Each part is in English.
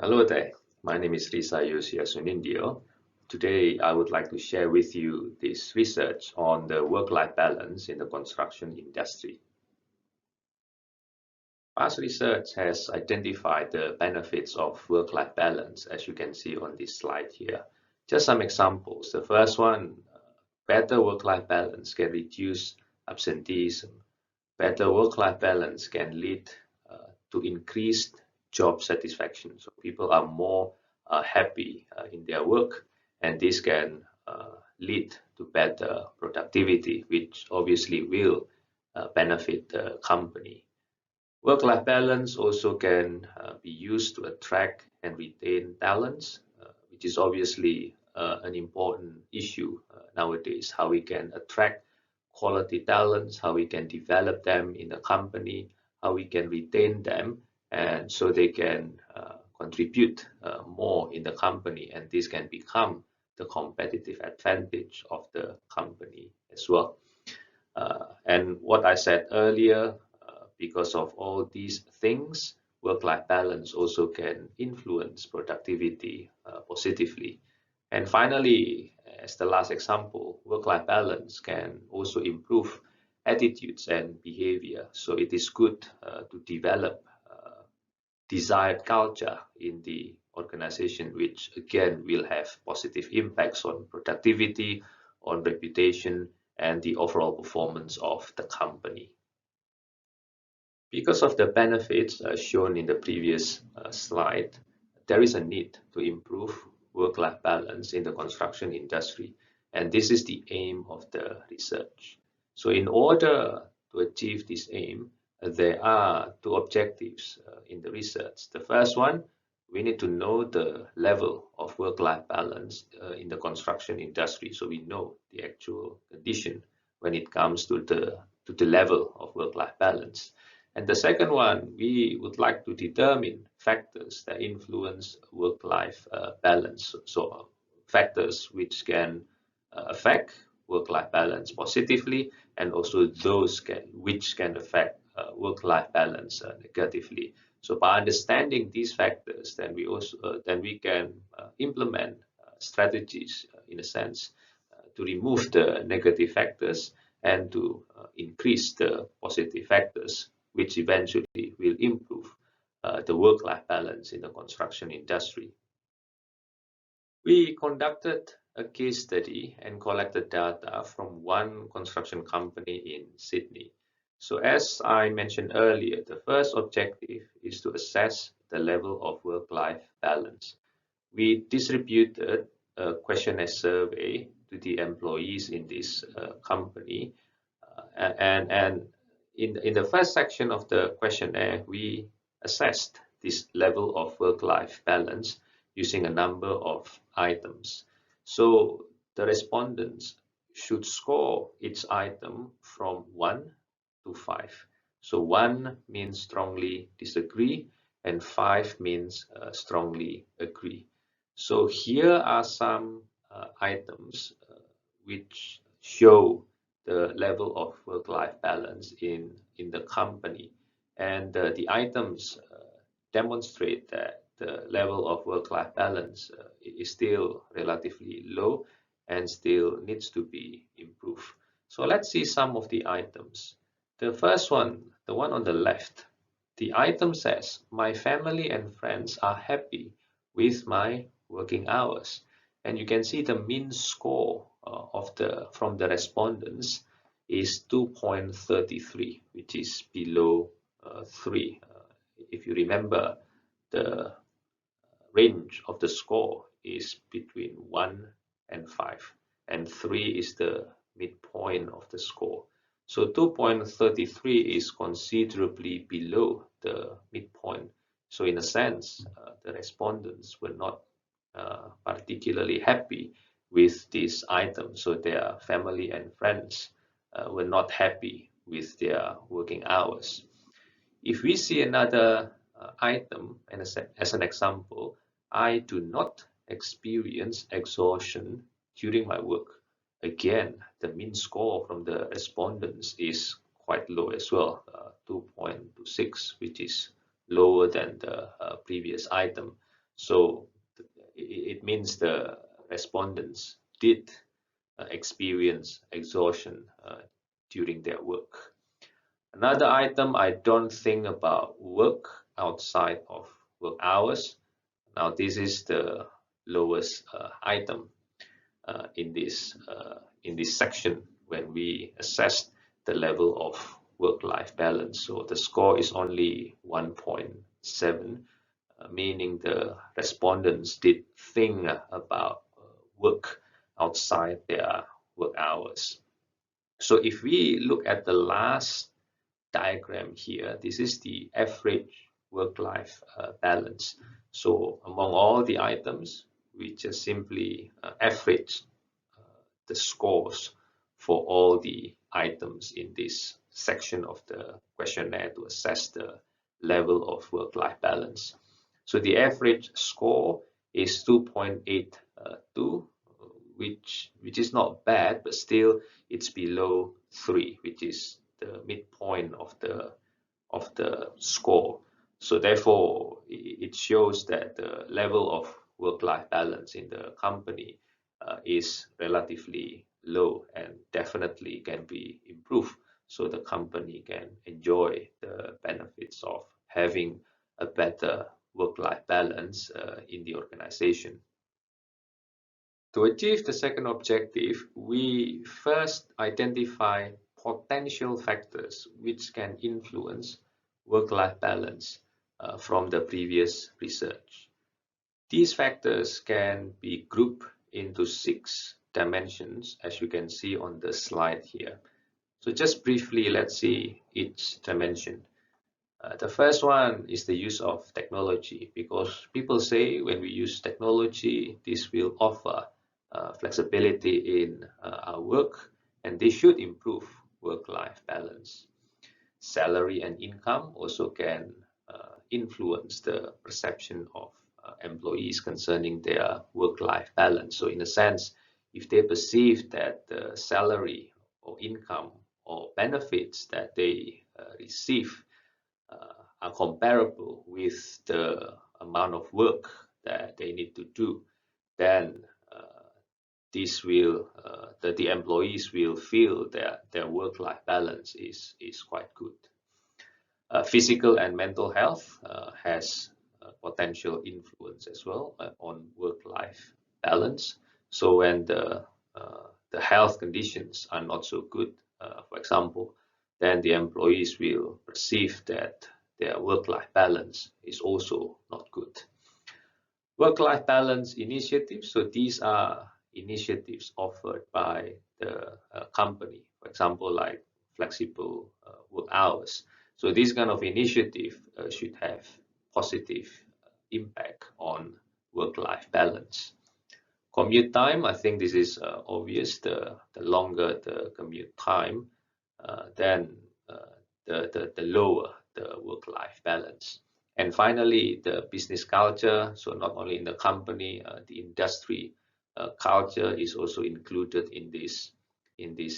Hello there, my name is Risa Yosiasunindyo. Today, I would like to share with you this research on the work-life balance in the construction industry. Past research has identified the benefits of work-life balance, as you can see on this slide here. Just some examples. The first one, better work-life balance can reduce absenteeism. Better work-life balance can lead to increased job satisfaction. So people are more happy in their work, and this can lead to better productivity, which obviously will benefit the company. Work-life balance also can be used to attract and retain talents, which is obviously an important issue nowadays, how we can attract quality talents, how we can develop them in the company, how we can retain them, and so they can contribute more in the company, and this can become the competitive advantage of the company as well. And what I said earlier, because of all these things, work-life balance also can influence productivity positively. And finally, as the last example, work-life balance can also improve attitudes and behavior. So it is good to develop desired culture in the organization, which again will have positive impacts on productivity, on reputation, and the overall performance of the company. Because of the benefits shown in the previous slide, there is a need to improve work-life balance in the construction industry, and this is the aim of the research. So in order to achieve this aim, there are two objectives in the research. The first one, we need to know the level of work-life balance in the construction industry, so we know the actual condition when it comes to the level of work-life balance. And the second one, we would like to determine factors that influence work-life balance. So factors which can affect work-life balance positively, and also those which can affect work-life balance negatively. So by understanding these factors, then we can implement strategies in a sense to remove the negative factors and to increase the positive factors, which eventually will improve the work-life balance in the construction industry. We conducted a case study and collected data from one construction company in Sydney. So as I mentioned earlier, the first objective is to assess the level of work-life balance. We distributed a questionnaire survey to the employees in this company, and in the first section of the questionnaire, we assessed this level of work-life balance using a number of items. So the respondents should score each item from 1 to 5. So 1 means strongly disagree, and 5 means strongly agree. So here are some items which show the level of work-life balance in the company. And the items demonstrate that the level of work-life balance is still relatively low and still needs to be improved. So let's see some of the items. The first one, the one on the left, the item says, "My family and friends are happy with my working hours." And you can see the mean score from the respondents is 2.33, which is below 3. If you remember, the range of the score is between 1 and 5, and 3 is the midpoint of the score. So 2.33 is considerably below the midpoint. So in a sense, the respondents were not particularly happy with this item. So their family and friends were not happy with their working hours. If we see another item, and as an example, "I do not experience exhaustion during my work." Again, the mean score from the respondents is quite low as well, 2.26, which is lower than the previous item. So it means the respondents did experience exhaustion during their work. Another item, I don't think about work outside of work hours. Now this is the lowest item in this section when we assess the level of work-life balance. So the score is only 1.7, meaning the respondents did think about work outside their work hours. So if we look at the last diagram here, this is the average work-life balance. So among all the items, we just simply average the scores for all the items in this section of the questionnaire to assess the level of work-life balance. So the average score is 2.82, which is not bad, but still it's below 3, which is the midpoint of the score. So therefore, it shows that the level of work-life balance in the company is relatively low and definitely can be improved so the company can enjoy the benefits of having a better work-life balance in the organization. To achieve the second objective, we first identify potential factors which can influence work-life balance from the previous research. These factors can be grouped into 6 dimensions, as you can see on the slide here. So just briefly, let's see each dimension. The first one is the use of technology, because people say when we use technology, this will offer flexibility in our work, and this should improve work-life balance. Salary and income also can influence the perception of employees concerning their work-life balance. So in a sense, if they perceive that the salary or income or benefits that they receive are comparable with the amount of work that they need to do, then this will the employees will feel that their work-life balance is quite good. Physical and mental health has potential influence as well on work-life balance. So when the health conditions are not so good, for example, then the employees will perceive that their work-life balance is also not good. Work-life balance initiatives, so these are initiatives offered by the company, for example, like flexible work hours. So this kind of initiative should have positive impact on work-life balance. Commute time, I think this is obvious. The longer the commute time, then the lower the work-life balance. And finally, the business culture. So not only in the company, the industry culture is also included in this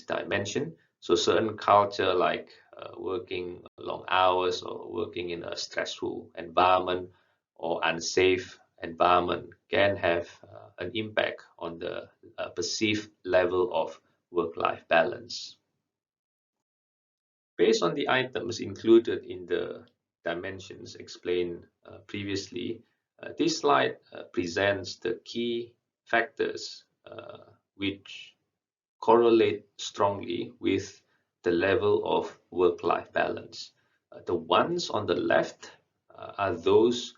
dimension. So certain culture like working long hours or working in a stressful environment or unsafe environment can have an impact on the perceived level of work-life balance. Based on the items included in the dimensions explained previously, this slide presents the key factors which correlate strongly with the level of work-life balance. The ones on the left are those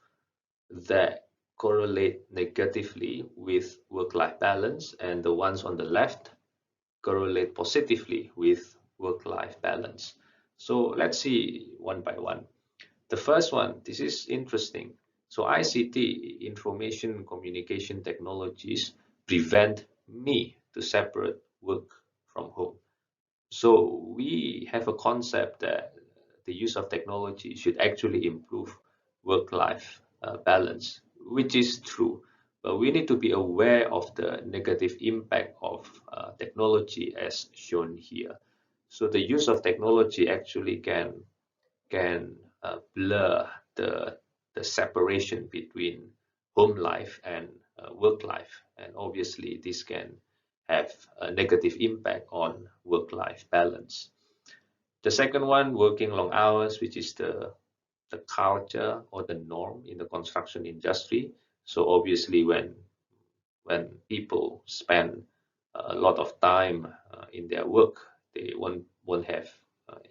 that correlate negatively with work-life balance, and the ones on the left correlate positively with work-life balance. So let's see one by one. The first one, this is interesting. So ICT, information communication technologies, prevent me to separate work from home. So we have a concept that the use of technology should actually improve work-life balance, which is true. But we need to be aware of the negative impact of technology as shown here. So the use of technology actually can blur the separation between home life and work life, and obviously this can have a negative impact on work-life balance. The second one, working long hours, which is the culture or the norm in the construction industry. So obviously when people spend a lot of time in their work, they won't have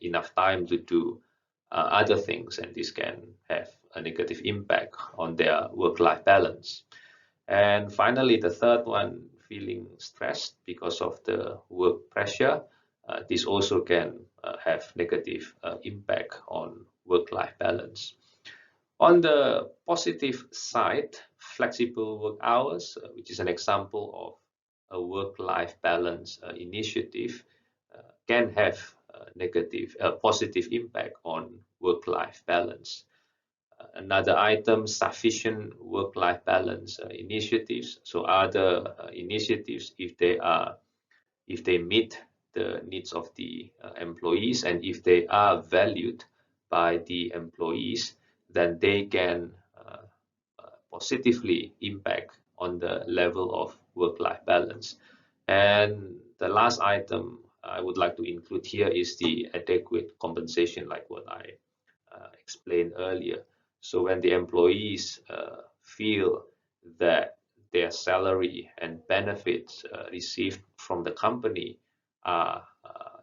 enough time to do other things, and this can have a negative impact on their work-life balance. And finally, the third one, feeling stressed because of the work pressure. This also can have negative impact on work-life balance. On the positive side, flexible work hours, which is an example of a work-life balance initiative, can have positive impact on work-life balance. Another item, sufficient work-life balance initiatives. So other initiatives, if they meet the needs of the employees, and if they are valued by the employees, then they can positively impact on the level of work-life balance. And the last item I would like to include here is the adequate compensation, like what I explained earlier. So when the employees feel that their salary and benefits received from the company are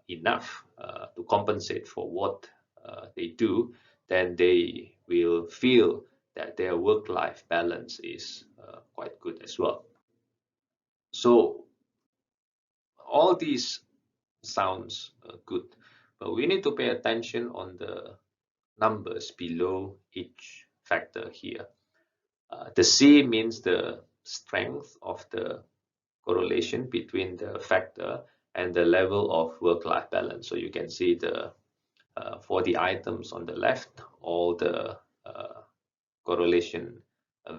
enough to compensate for what they do, then they will feel that their work-life balance is quite good as well. So all these sounds good, but we need to pay attention on the numbers below each factor here. The C means the strength of the correlation between the factor and the level of work-life balance. So you can see for the items on the left, all the correlation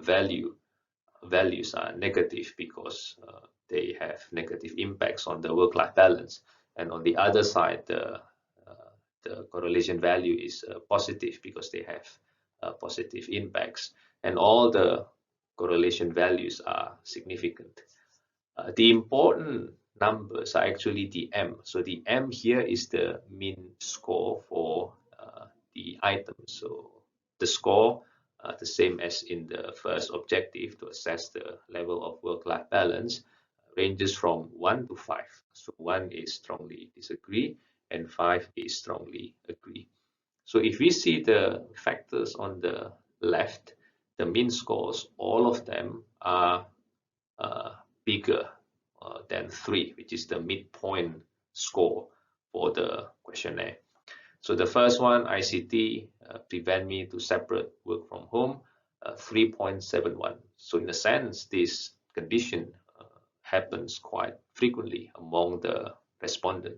values are negative because they have negative impacts on the work-life balance. And on the other side, the correlation value is positive because they have positive impacts. And all the correlation values are significant. The important numbers are actually the M. So the M here is the mean score for the item. So the score, the same as in the first objective to assess the level of work-life balance, ranges from 1 to 5. So 1 is strongly disagree and 5 is strongly agree. So if we see the factors on the left, the mean scores, all of them are bigger than 3, which is the midpoint score for the questionnaire. So the first one, ICT, prevent me to separate work from home, 3.71. So in a sense, this condition happens quite frequently among the respondent.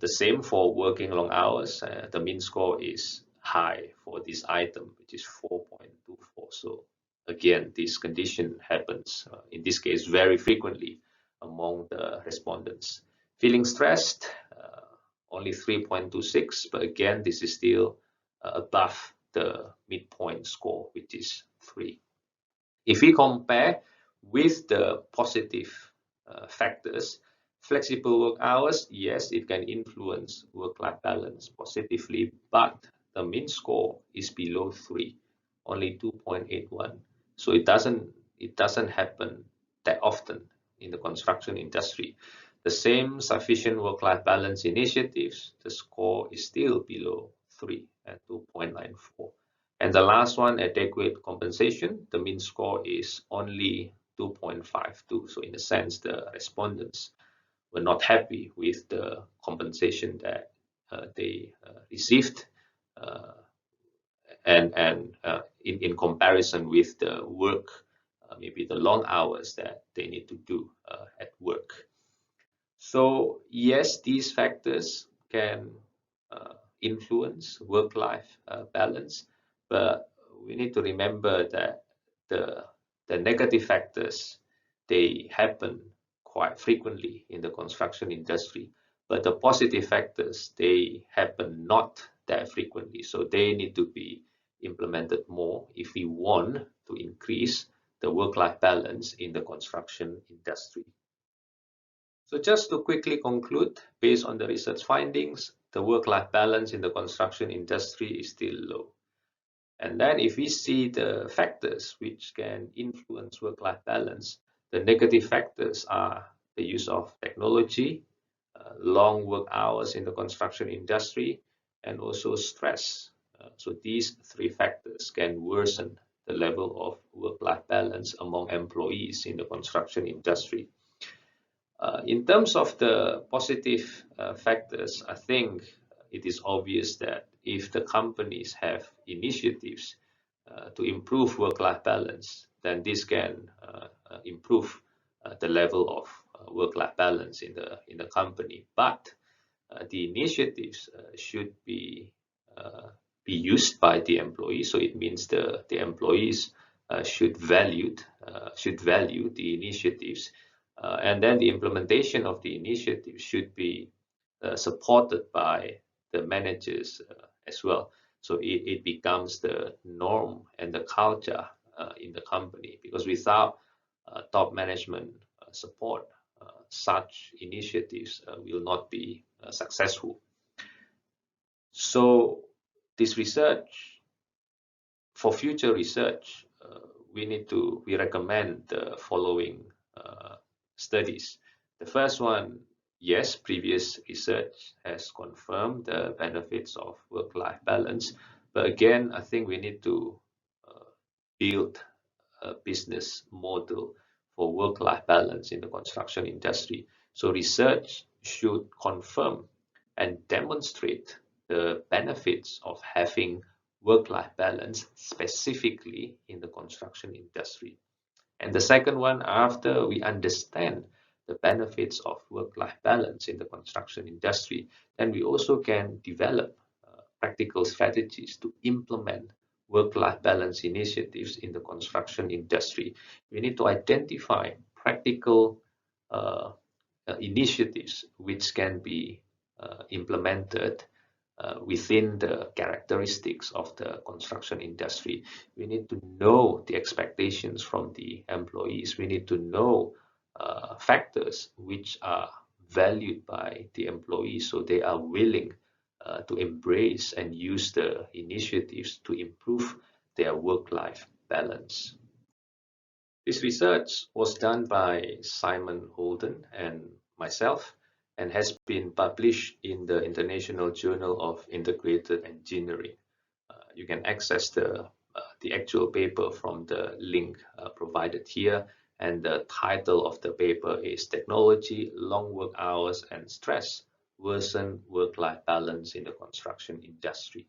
The same for working long hours. The mean score is high for this item, which is 4.24. So again, this condition happens, in this case, very frequently among the respondents. Feeling stressed, only 3.26, but again, this is still above the midpoint score, which is 3. If we compare with the positive factors, flexible work hours, yes, it can influence work-life balance positively, but the mean score is below 3, only 2.81. So it doesn't happen that often in the construction industry. The same sufficient work-life balance initiatives, the score is still below 3 at 2.94. And the last one, adequate compensation, the mean score is only 2.52. So in a sense, the respondents were not happy with the compensation that they received, and in comparison with the work, maybe the long hours that they need to do at work. So yes, these factors can influence work-life balance, but we need to remember that the negative factors, they happen quite frequently in the construction industry, but the positive factors, they happen not that frequently, so they need to be implemented more if we want to increase the work-life balance in the construction industry. So just to quickly conclude, based on the research findings, the work-life balance in the construction industry is still low. And then if we see the factors which can influence work-life balance, the negative factors are the use of technology, long work hours in the construction industry, and also stress. So these three factors can worsen the level of work-life balance among employees in the construction industry. In terms of the positive factors, I think it is obvious that if the companies have initiatives to improve work-life balance, then this can improve the level of work-life balance in the company. But the initiatives should be used by the employees. So it means the employees should value the initiatives, and then the implementation of the initiative should be supported by the managers as well. So it becomes the norm and the culture in the company, because without top management support, such initiatives will not be successful. So this research, for future research, we recommend the following studies. The first one, yes, previous research has confirmed the benefits of work-life balance, but again, I think we need to build a business model for work-life balance in the construction industry. So research should confirm and demonstrate the benefits of having work-life balance specifically in the construction industry. And the second one, after we understand the benefits of work-life balance in the construction industry, then we also can develop practical strategies to implement work-life balance initiatives in the construction industry. We need to identify practical initiatives which can be implemented within the characteristics of the construction industry. We need to know the expectations from the employees. We need to know factors which are valued by the employees, so they are willing to embrace and use the initiatives to improve their work-life balance. This research was done by Simon Holden and myself, and has been published in the International Journal of Integrated Engineering. You can access the actual paper from the link provided here, and the title of the paper is Technology, Long Work Hours and Stress Worsen Work-Life Balance in the Construction Industry.